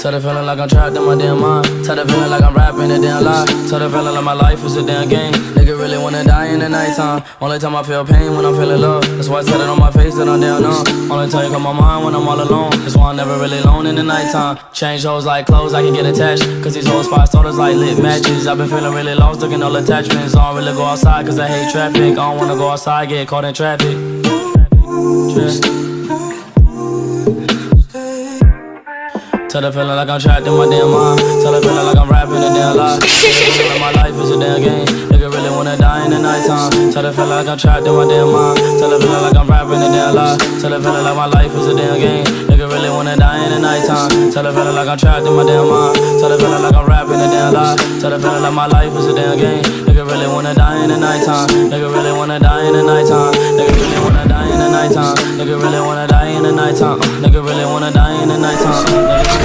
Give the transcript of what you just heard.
Tell the feeling like I'm trapped in my damn mind. Tell the feeling like I'm rapping a damn lie. Tell the feeling like my life is a damn game. Nigga really wanna die in the nighttime. Only time I feel pain when I'm feeling love. That's why I tell it on my face that I'm down numb. Only time you come my mind when I'm all alone. That's why I'm never really alone in the nighttime. Change hoes like clothes, I can get attached. Cause these hoes 5 starters like lit matches. I've been feeling really lost, looking all attachments. I don't really go outside cause I hate traffic. I don't wanna go outside, get caught in traffic. Tell the feeling like I'm trapped in my damn mind. Tell the feeling like I'm rapping a damn lie. Like my life is a damn game. Nigga really wanna die in the nighttime. Tell the feeling like I'm trapped in my damn mind. Tell the feeling like I'm rapping a damn lie. Tell the feeling like my life is a damn game. Nigga really wanna die in the nighttime. Tell the feeling like I'm trapped in my damn mind. Tell the feeling like I'm rapping a damn lie. Tell the feeling like my life is a damn game. Nigga really wanna die in the nighttime. Nigga really wanna die in the nighttime. Nigga really wanna die in the nighttime. Nigga really wanna die in the nighttime. Nigga really wanna die in the nighttime.